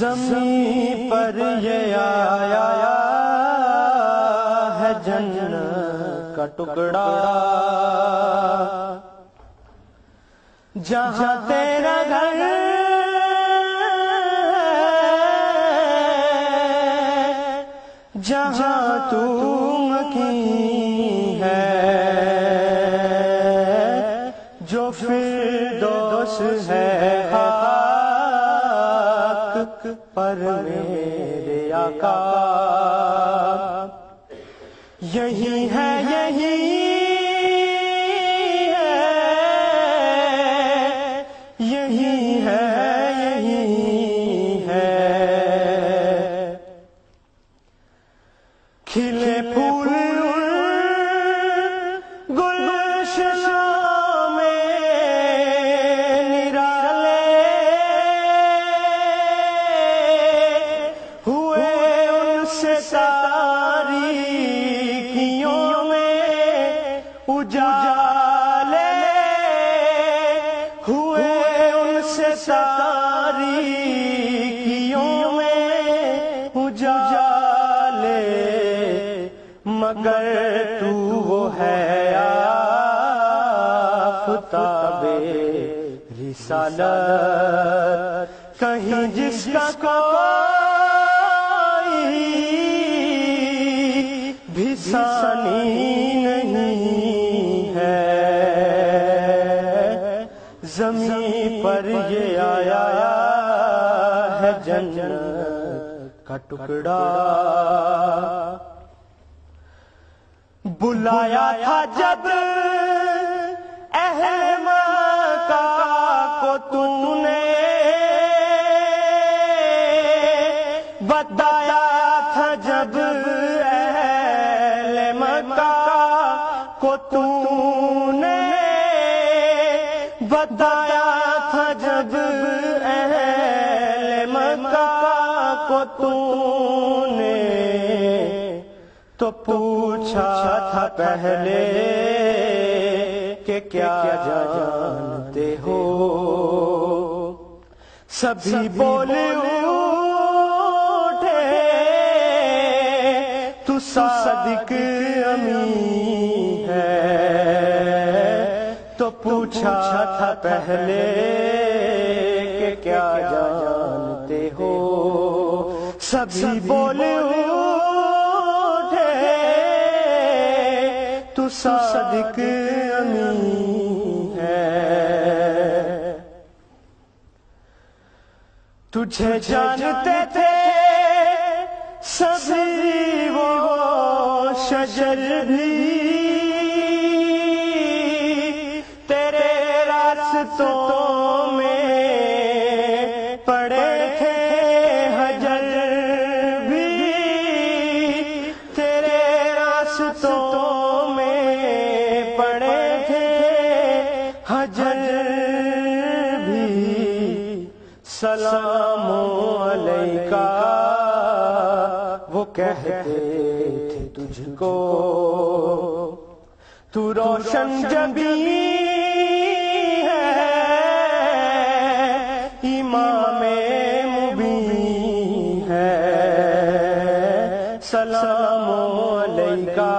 زمین پر یہ آیا ہے جنت کا ٹکڑا، جہاں تیرا گھر جہاں تو مقیم ہے، جو فردوس ہے خاک پر میرے آقا، یہی ہے یہی کھلے پھول گلشنوں میں نرالے ہوئے ان سے تاریکیوں میں اجالے، ہوئے ان سے تاریکیوں میں اجالے، مگر تو وہ ہے آفتاب رسالت، کہیں جس کا کوئی بھی ثانی نہیں ہے، زمین پر یہ آیا ہے جنت کا ٹکڑا، بلایا تھا جب اہل مکہ کو تو نے، بتایا تھا جب اہل مکہ کو تو نے، بتایا تھا جب اہل مکہ کو تو نے، تو پوچھا تھا پہلے کہ کیا جانتے ہو، سبھی بولے اٹھے تو صادق امین ہے، تو پوچھا تھا پہلے کہ کیا جانتے ہو، سبھی بولے تو صادق امین ہے، تجھے جانتے تھے سبھی وہ شجر بھی، تیرے راستوں میں پڑے تھے حجر بھی، تیرے راستوں سلام علیکہ وہ کہتے تھے تجھ کو، تو روشن جبین ہے امام مبین ہے، سلام علیکہ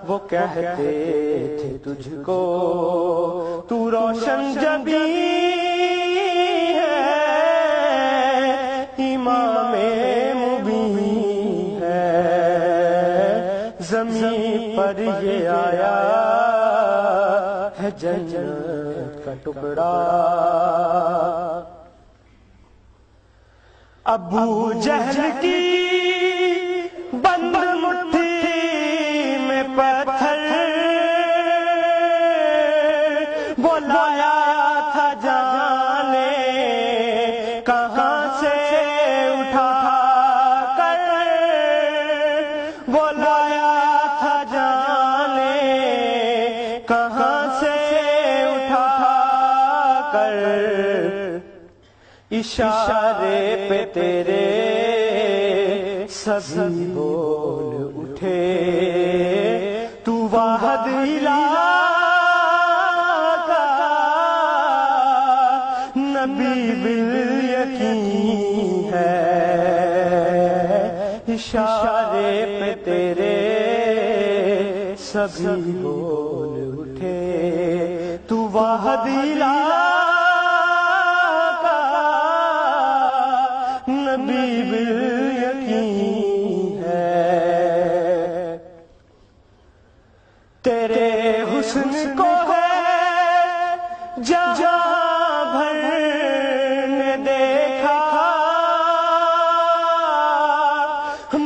وہ کہتے تھے تجھ کو، تو روشن جبین امام مبین ہے، زمین پر یہ آیا ہے جنت کا ٹکڑا، ابو جہل کی بند مٹھی میں پتھر بلایا تھا جانے کہاں سے اٹھا کر، بلایا تھا جانے کہاں سے اٹھا کر، اشارے پہ تیرے سبھی بول اٹھے، تو واحد الہ کا نبی بالیقین ہے، اشارے پہ تیرے سبھی بول اٹھے، تو واحد الہ کا نبی بالیقین ہے، تیرے حسن کو ہے جہاں بھر نے دیکھا،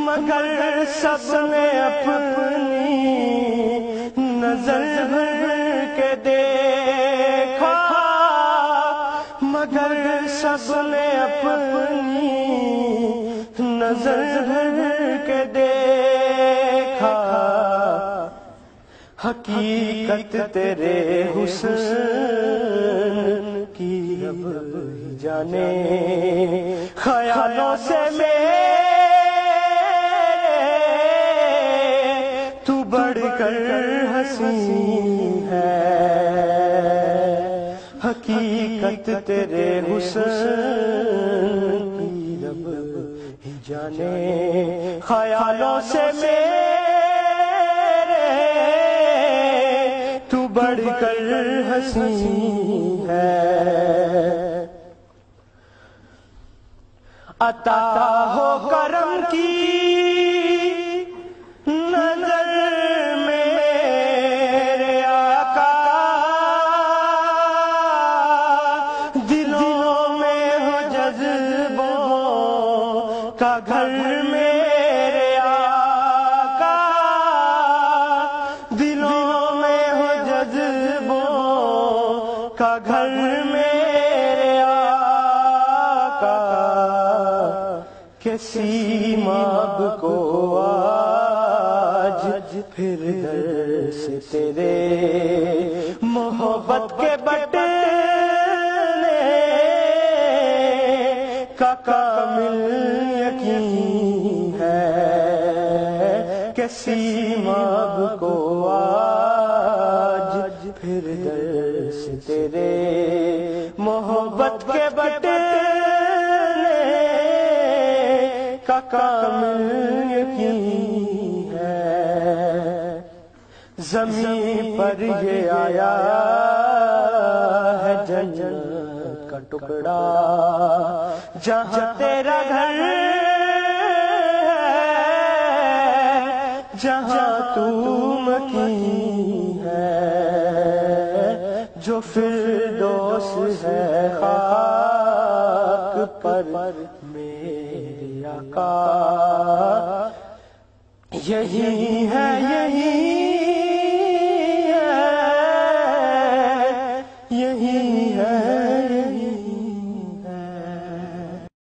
مگر سب نے اپنی نظر بھر کے دیکھا، مگر سب نے اپنی نظر بھر کے دیکھا، حقیقت تیرے حسن کی رب ہی جانے، خیالوں سے تو بڑھ کر حسین ہے، حقیقت تیرے حسن کی رب ہی جانے، خیالوں سے تو بڑھ کر حسین ہے، عطا ہو کرم کی نظر میرے آقا، دلوں میں ہو جذبوں کا گھر میرے آقا، دلوں میں ہو جذبوں کا گھر میرے آقا، کہ سیماب کو آج پھر در سے تیرے محبت کے بٹنے کا کامل یقین ہے، کہ سیماب کو آج پھر در سے تیرے محبت کے بٹنے کا کامل یقین ہے، زمین پر یہ آیا ہے جنت کا ٹکڑا، جہاں تیرا گھر ہے، جہاں تو مکین ہے، جو فردوس ہے خاک پر میرے آقا، یہی ہے یہی ہے یہی ہے